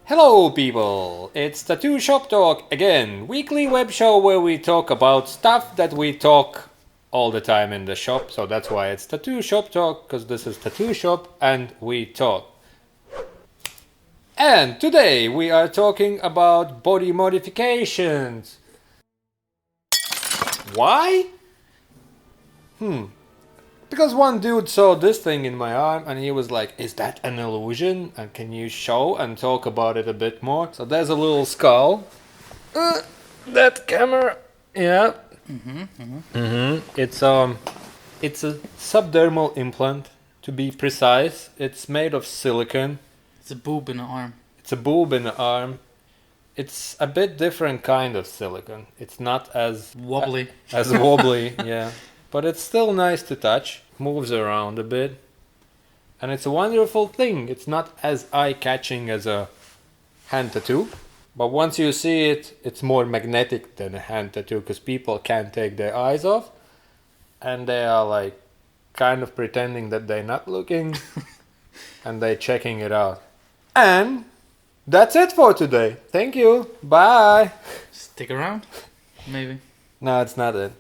Hello people, it's Tattoo Shop Talk again, weekly web show where we talk about stuff that we talk all the time in the shop, so that's why it's Tattoo Shop Talk, because this is Tattoo Shop and we talk. And today we are talking about body modifications. Why? Because one dude saw this thing in my arm and he was like, is that an illusion? And can you show and talk about it a bit more? So there's a little skull. That camera. Yeah. It's a subdermal implant, to be precise. It's made of silicon. It's a boob in the arm. It's a boob in the arm. It's a bit different kind of silicon. It's not as Wobbly. as wobbly, yeah. But it's still nice to touch. Moves around a bit. And it's a wonderful thing. It's not as eye-catching as a hand tattoo. But once you see it, it's more magnetic than a hand tattoo because people can't take their eyes off. And they are like kind of pretending that they're not looking. And they're checking it out. And that's it for today. Thank you. Bye. Stick around, maybe. No, it's not it.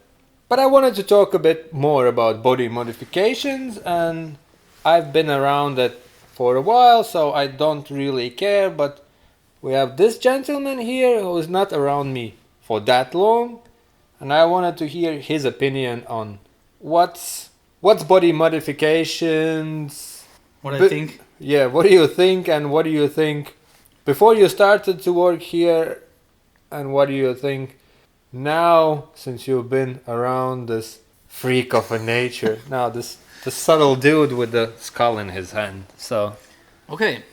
But I wanted to talk a bit more about body modifications, and I've been around it for a while, so I don't really care, but we have this gentleman here who is not around me for that long, and I wanted to hear his opinion on what's body modifications. What I think. Yeah, what do you think, and what do you think before you started to work here, and what do you think now, since you've been around this freak of a nature, now the subtle dude with the skull in his hand. So, Okay.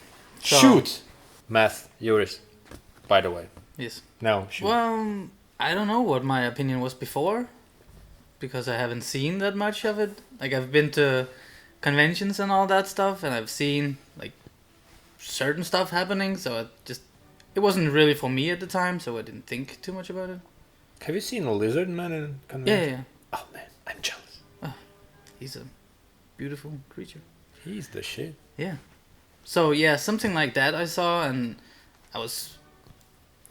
So, shoot! Math, Juris, by the way. Yes. No, shoot. Well, I don't know what my opinion was before, because I haven't seen that much of it. Like, I've been to conventions and all that stuff, and I've seen, like, certain stuff happening, so it wasn't really for me at the time, so I didn't think too much about it. Have you seen a lizard man in Yeah, convention? yeah. Oh man, I'm jealous. He's a beautiful creature. He's the shit. Yeah. So yeah, something like that I saw, and I was.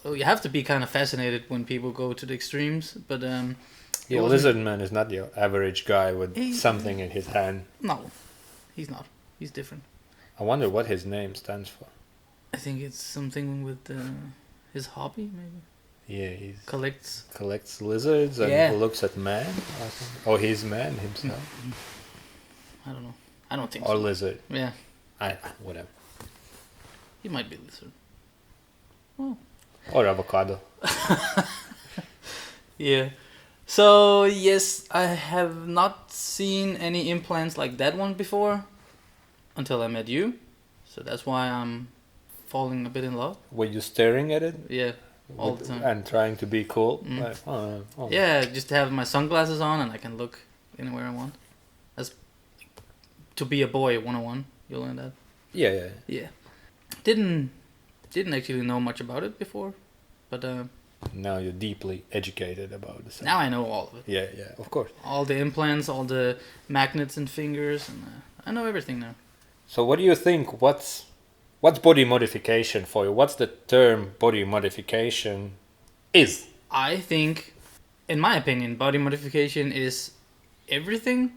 Well, you have to be kind of fascinated when people go to the extremes, but Yeah, wasn't- lizard man is not your average guy with He- something in his hand. no, he's not. He's different. I wonder what his name stands for. I think it's something with his hobby, maybe. Yeah, he Collects. lizards and Yeah. looks at man. I think. Oh, he's man himself. I don't know. I don't think Or so. lizard. Yeah, Whatever. he might be a lizard. Or avocado. Yeah. So yes, I have not seen any implants like that one before, until I met you. So that's why I'm falling a bit in love. Were you staring at it? Yeah. All the time. And trying to be cool? Mm. Like, oh. Yeah, just have my sunglasses on and I can look anywhere I want. That's to be a boy 101. You'll learn that. Yeah. Yeah. Didn't actually know much about it before, but Now you're deeply educated about the now I know all of it. Yeah, of course. All the implants, all the magnets and fingers, and I know everything now. So what do you think? What's body modification for you? What's the term body modification is? I think, in my opinion, body modification is everything,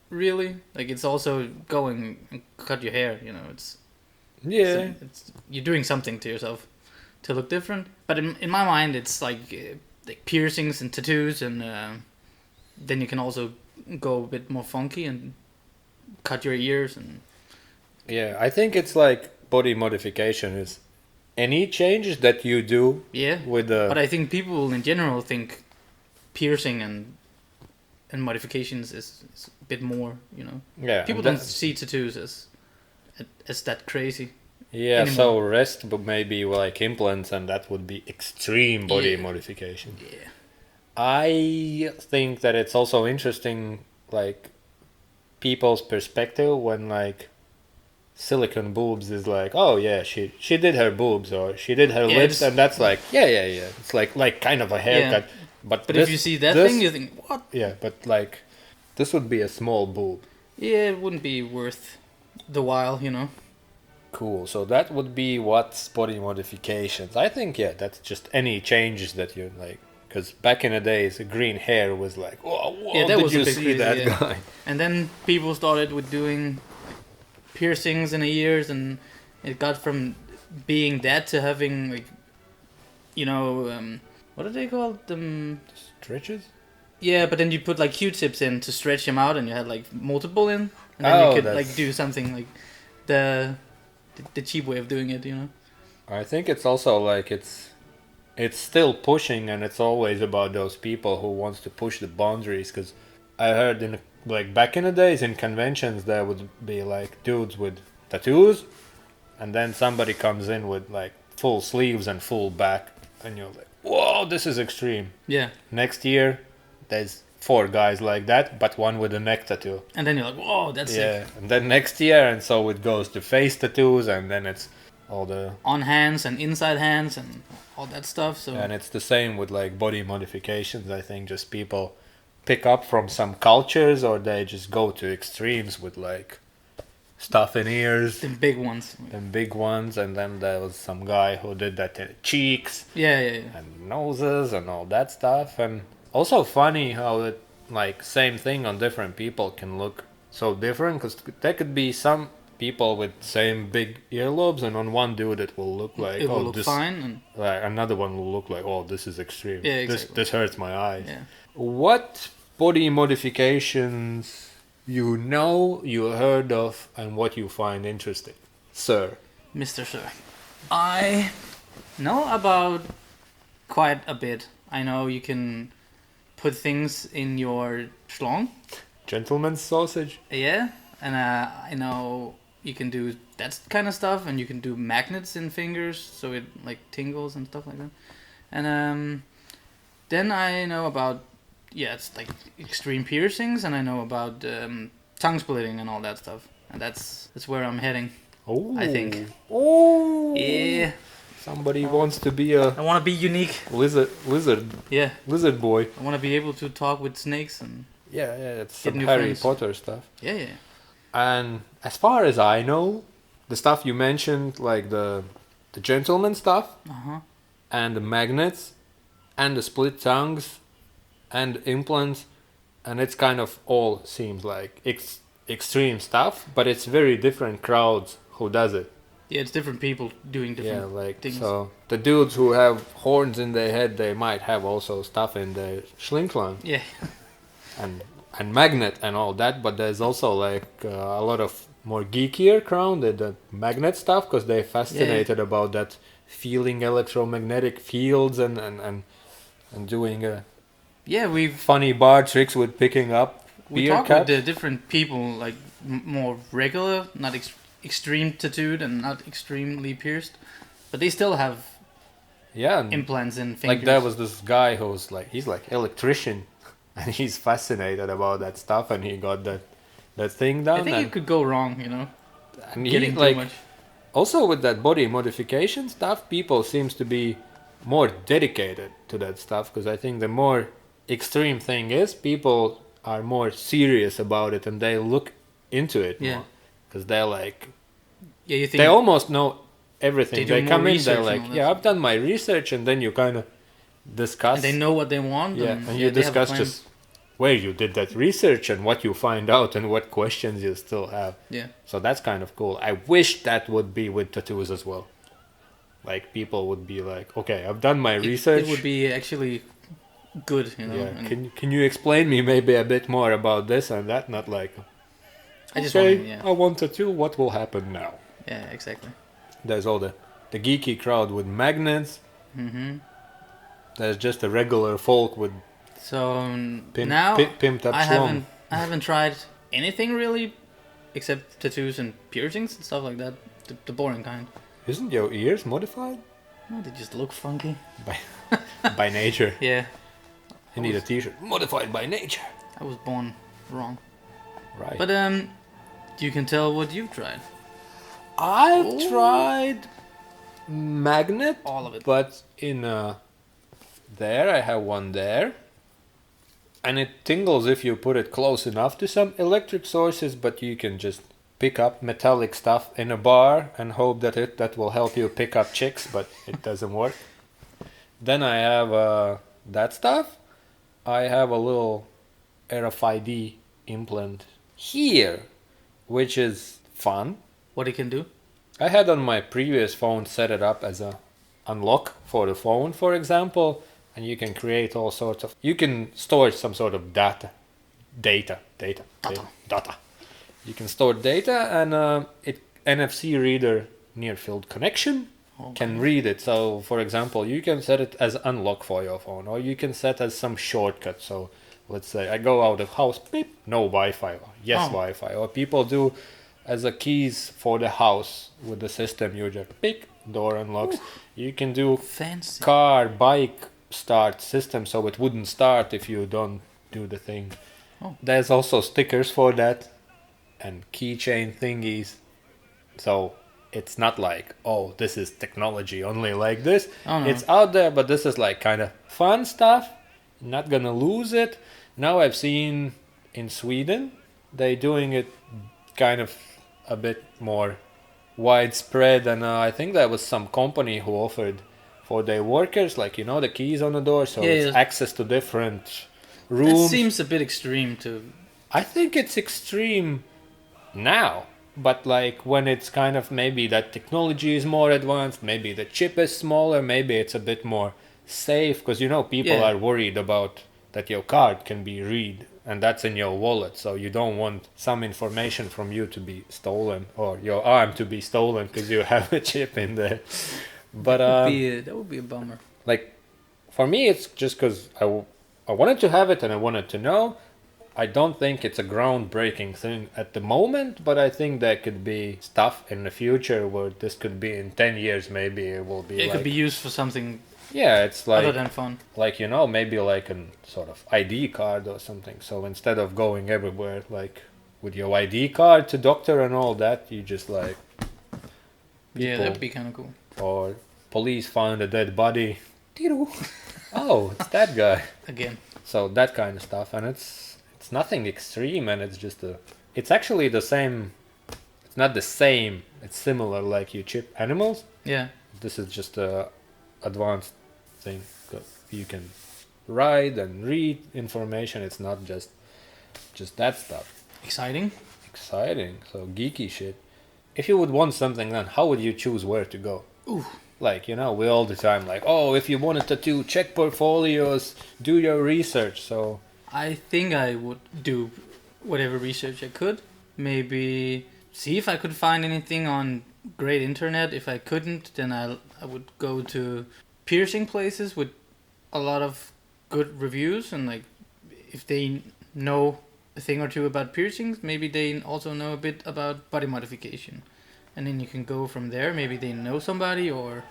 really. Like, it's also going and cut your hair, you know, it's you're doing something to yourself to look different. But in my mind, it's like piercings and tattoos, and then you can also go a bit more funky and cut your ears. And Yeah, I think it's like body modification is any changes that you do yeah, with the... but I think people in general think piercing and modifications is a bit more, you know. Yeah, People and don't see tattoos as that crazy. Yeah, anymore. so rest but maybe like implants, and that would be extreme body Yeah. modification. Yeah. I think that it's also interesting, like, people's perspective when, like, silicone boobs is like, oh yeah, she did her boobs, or she did her Yeah, lips, it's- and that's like, yeah. It's like kind of a haircut. But But this, if you see that this- thing, you think, what? Yeah, but like, this would be a small boob. Yeah, it wouldn't be worth the while, you know. Cool. So that would be what's body modifications. I think, yeah, that's just any changes that you like. Because back in the days, green hair was like, whoa, Yeah, that did was you a bit see crazy, that yeah. guy? And then people started with doing piercings in the ears, and it got from being that to having like, what are they called? Stretches? Yeah, but then you put like Q-tips in to stretch them out, and you had like multiple in, and then you could like do something like the cheap way of doing it. I think it's also like it's still pushing, and it's always about those people who wants to push the boundaries. Because I heard in like back in the days in conventions there would be like dudes with tattoos, and then somebody comes in with like full sleeves and full back, and you're like, whoa, this is extreme. Yeah. Next year, there's 4 guys like that, but one with a neck tattoo. And then you're like, whoa, that's sick. And then next year, and so it goes to face tattoos, and then it's all the on hands and inside hands and all that stuff. So and it's the same with like body modifications. I think just people pick up from some cultures, or they just go to extremes with like stuff in ears, the big ones. And then there was some guy who did that to cheeks, Yeah. and noses and all that stuff. And also funny how it like same thing on different people can look so different, because there could be some people with same big earlobes, and on one dude it will look like it will look fine, and like another one will look like, oh, this is extreme. Yeah, exactly. This hurts my eyes. Yeah. What body modifications you heard of, and what you find interesting, sir? Mr. Sir, I know about quite a bit. I know you can put things in your schlong. Gentleman's sausage. Yeah, and I know you can do that kind of stuff, and you can do magnets in fingers, so it like tingles and stuff like that. And then I know about it's like extreme piercings, and I know about tongue splitting and all that stuff, and that's where I'm heading. Oh, I think. Oh, Yeah. Somebody wants to be a I want to be unique. lizard. Yeah. Lizard boy. I want to be able to talk with snakes and. Yeah, it's Get some new Harry friends. Potter stuff. Yeah. And as far as I know, the stuff you mentioned, like the gentleman stuff, and the magnets, and the split tongues, and implants, and it's kind of all seems like extreme stuff, but it's very different crowds who does it. Yeah, it's different people doing different things. So the dudes who have horns in their head, they might have also stuff in their schlinklang. Yeah. and magnet and all that, but there's also like a lot of more geekier crowd the magnet stuff, because they're fascinated about that feeling electromagnetic fields and doing we've funny bar tricks with picking up we beer talked caps. with the different people, like more regular, not extreme tattooed and not extremely pierced, but they still have and implants in fingers. like there was this guy who's like, he's like electrician, and he's fascinated about that stuff, and he got that thing down. I think it could go wrong, and he, getting like, too much. Also with that body modification stuff, people seems to be more dedicated to that stuff, because I think the more extreme thing is, people are more serious about it, and they look into it more, because they're like, you think they almost know everything. They They do come more in, they're research and like, all yeah, that I've done my research, and then you kind of discuss. and they know what they want. Yeah, and you they have a discuss plan. just where you did that research and what you find out and what questions you still have. Yeah. So that's kind of cool. I wish that would be with tattoos as well. Like people would be like, okay, I've done my research. It would be actually good, Yeah. and Can you explain me maybe a bit more about this and that? Not like, I just okay, want, I want tattoo. What will happen now? Yeah, exactly. There's all the geeky crowd with magnets. Mm-hmm. There's just a regular folk with So now pimped up schlong. I haven't tried anything really, except tattoos and piercings and stuff like that. The boring kind. Isn't your ears modified? No, they just look funky. By nature. Yeah. You need a t-shirt. Modified by nature. I was born wrong. Right. But you can tell what you've tried. I've tried magnet. All of it. But in there, I have one there. And it tingles if you put it close enough to some electric sources, but you can just pick up metallic stuff in a bar and hope that will help you pick up chicks, but it doesn't work. Then I have that stuff. I have a little RFID implant here, which is fun. What it can do? I had on my previous phone set it up as a unlock for the phone, for example, and you can create all sorts of... You can store some sort of data. You can store data, and it NFC reader near field connection can read it. So, for example, you can set it as unlock for your phone, or you can set as some shortcut. So, let's say I go out of house, beep, no Wi-Fi, or yes Wi-Fi, or people do as a keys for the house with the system. You just pick, door unlocks. You can do fancy car, bike start system, so it wouldn't start if you don't do the thing. There's also stickers for that and keychain thingies. So it's not like, oh, this is technology only like this. Oh, no. It's out there, but this is like kind of fun stuff. Not gonna lose it. Now I've seen in Sweden, they doing it kind of a bit more widespread, and I think there was some company who offered for their workers, like, you know, the keys on the door, so it's access to different rooms. It seems a bit extreme to... I think it's extreme now, but like when it's kind of maybe that technology is more advanced, maybe the chip is smaller, maybe it's a bit more safe, because, you know, people are worried about that your card can be read, and that's in your wallet, so you don't want some information from you to be stolen, or your arm to be stolen because you have a chip in there. But that would be a bummer. Like, for me, it's just because I wanted to have it and I wanted to know. I don't think it's a groundbreaking thing at the moment, but I think there could be stuff in the future where this could be in 10 years, maybe it will be. It could be used for something. Yeah, it's like other than fun. Like, you know, maybe like a sort of ID card or something. So instead of going everywhere like with your ID card to doctor and all that, you just like... Yeah, that'd be kind of cool. Or police found a dead body. Oh, it's that guy. Again. So that kind of stuff, and it's nothing extreme, and it's just it's actually the same. It's not the same. It's similar, like you chip animals. Yeah. This is just a advanced thing. You can write and read information. It's not just that stuff. Exciting. So geeky shit. If you would want something, then how would you choose where to go? Ooh. Like, you know, we all the time like, oh, if you wanted to check portfolios, do your research. So I think I would do whatever research I could. Maybe see if I could find anything on great internet. If I couldn't, then I would go to piercing places with a lot of good reviews, and like if they know a thing or two about piercings, maybe they also know a bit about body modification. And then you can go from there. Maybe they know somebody, or,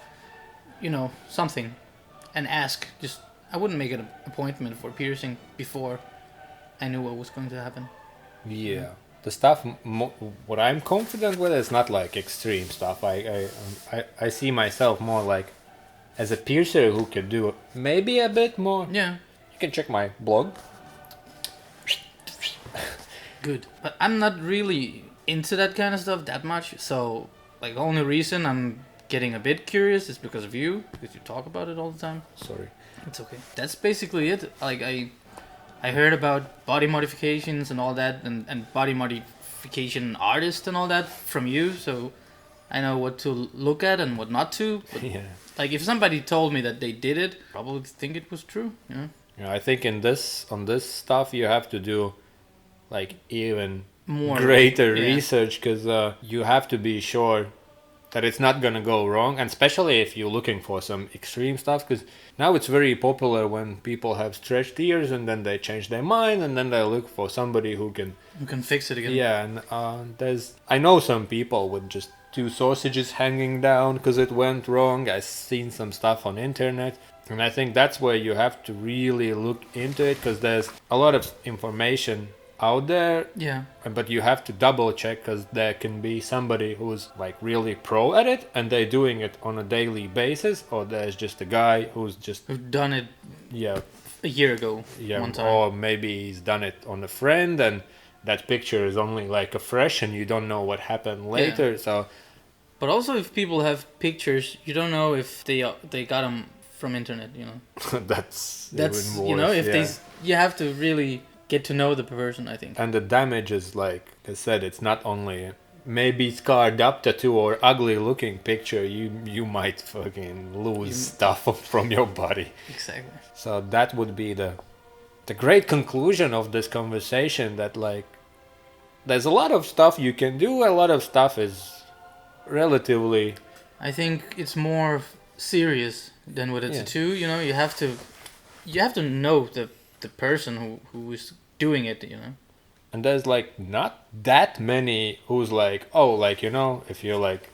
you know, something, and ask. Just, I wouldn't make an appointment for piercing before I knew what was going to happen. Yeah, the stuff. What I'm confident with is not like extreme stuff. I see myself more like as a piercer who could do maybe a bit more. Yeah. You can check my blog. Good, but I'm not really into that kind of stuff that much, so like the only reason I'm getting a bit curious is because of you, because you talk about it all the time. Sorry. It's okay. That's basically it. Like I heard about body modifications and all that, and body modification artists and all that from you, so I know what to look at and what not to. But Yeah. like if somebody told me that they did it, probably think it was true. Yeah. Yeah, I think on this stuff you have to do like even More greater research, because you have to be sure that it's not gonna go wrong, and especially if you're looking for some extreme stuff, because now it's very popular when people have stretched ears and then they change their mind and then they look for somebody who can fix it again. Yeah, and I know some people with just 2 sausages hanging down because it went wrong. I've seen some stuff on internet, and I think that's where you have to really look into it, because there's a lot of information out there. Yeah. But you have to double check, because there can be somebody who's like really pro at it and they're doing it on a daily basis, or there's just a guy who's done it a year ago. Yeah, one time. or maybe he's done it on a friend, and that picture is only like a fresh and you don't know what happened later. Yeah. So But also, if people have pictures, you don't know if they got them from internet. that's That's even worse. if you have to really get to know the person, I think. And the damage is, like I said, it's not only maybe scarred up tattoo or ugly looking picture. You might fucking lose stuff from your body. Exactly. So that would be the great conclusion of this conversation, that like there's a lot of stuff you can do, a lot of stuff is relatively, I think it's more serious than with a tattoo. You have to know the person who is doing it. and there's like not that many who's like, oh, like, if you're like,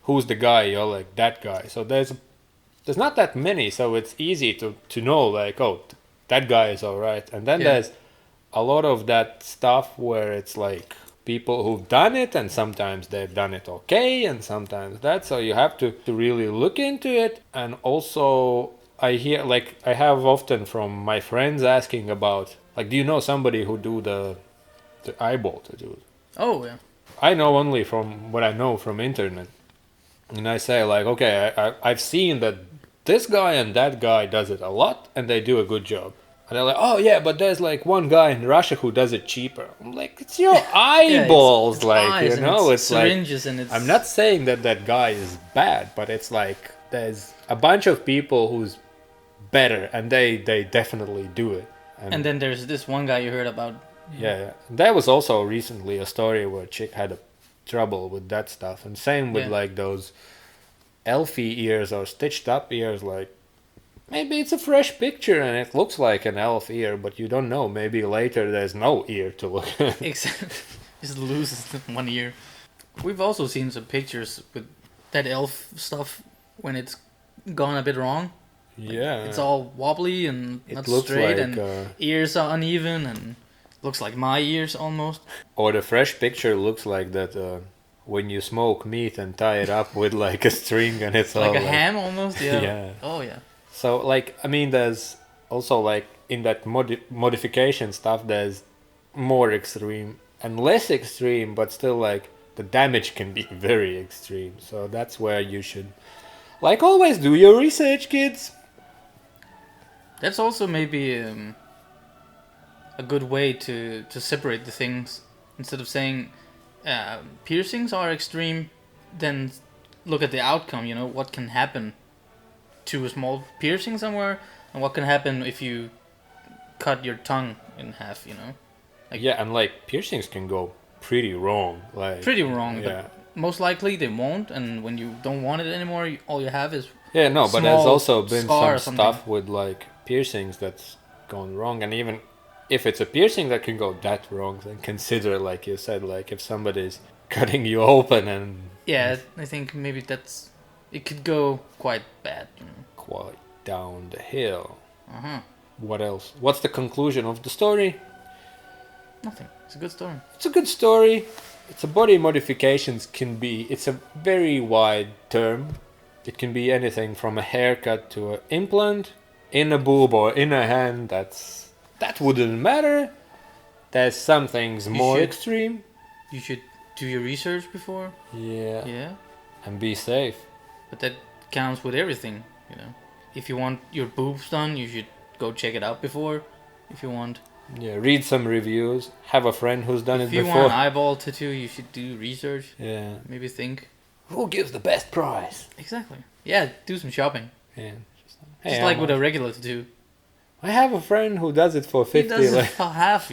who's the guy, you're like that guy. So there's not that many, so it's easy to know, like, oh, that guy is all right. And then there's a lot of that stuff where it's like people who've done it, and sometimes they've done it okay, and sometimes that. So you have to really look into it. And also I hear, like, I have often from my friends asking about, like, do you know somebody who do the eyeball tattoos? Oh yeah. I know only from what I know from internet. And I say, like, okay, I've seen that this guy and that guy does it a lot, and they do a good job. And they're like, oh yeah, but there's like one guy in Russia who does it cheaper. I'm like, it's your eyeballs, it's like, eyes, it's syringes, like, and it's... I'm not saying that guy is bad, but it's like there's a bunch of people who's better, and they definitely do it. And then there's this one guy you heard about. Yeah. There was also recently a story where a chick had a trouble with that stuff, and same with like those elfie ears or stitched up ears. Like, maybe it's a fresh picture and it looks like an elf ear, but you don't know. Maybe later there's no ear to look at. Exactly. Just loses one ear. We've also seen some pictures with that elf stuff when it's gone a bit wrong. Yeah. It's all wobbly and not straight, like, and ears are uneven, and looks like my ears almost. Or the fresh picture looks like that when you smoke meat and tie it up with like a string, and it's like all a ham almost. Yeah. Yeah. Oh yeah. So, like, I mean, there's also, like, in that modification stuff, there's more extreme and less extreme, but still, like, the damage can be very extreme. So that's where you should, like, always do your research, kids. That's also maybe a good way to separate the things. Instead of saying piercings are extreme, then look at the outcome. What can happen to a small piercing somewhere, and what can happen if you cut your tongue in half. Like, yeah, and like piercings can go pretty wrong. But most likely they won't. And when you don't want it anymore, all you have is but there's also been some stuff with like piercings that's gone wrong, and even if it's a piercing that can go that wrong, then consider, like you said, like if somebody's cutting you open and I think maybe it could go quite bad. Quite down the hill. Uh-huh. What else? What's the conclusion of the story? Nothing. It's a good story. It's a good story. It's a body modifications it's a very wide term. It can be anything from a haircut to an implant in a boob or in a hand. That wouldn't matter. There's some things more extreme. You should do your research before. Yeah. And be safe. But that counts with everything, If you want your boobs done, you should go check it out before. If you want. Yeah, read some reviews. Have a friend who's done it before. If you want an eyeball tattoo, you should do research. Yeah. Maybe think. Who gives the best price? Exactly. Yeah, do some shopping. Yeah. Just like with a regular tattoo. I have a friend who does it for 50. He does it for half,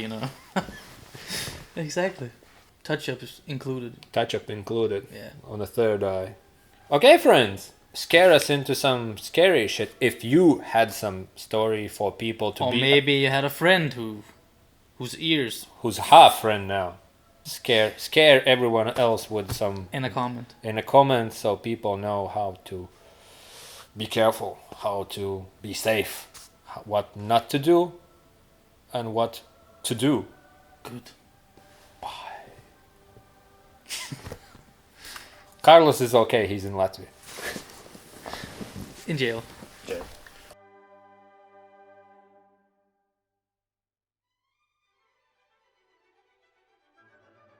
Exactly. Touch-up is included. Touch-up included. Yeah. On the third eye. Okay, friends. Scare us into some scary shit. If you had some story for people to be... Or maybe you had a friend whose ears... Who's half friend now. Scare everyone else with some... In a comment. In a comment, so people know how to be careful. How to be safe. What not to do. And what to do. Good. Bye. Carlos is okay. He's in Latvia. In jail.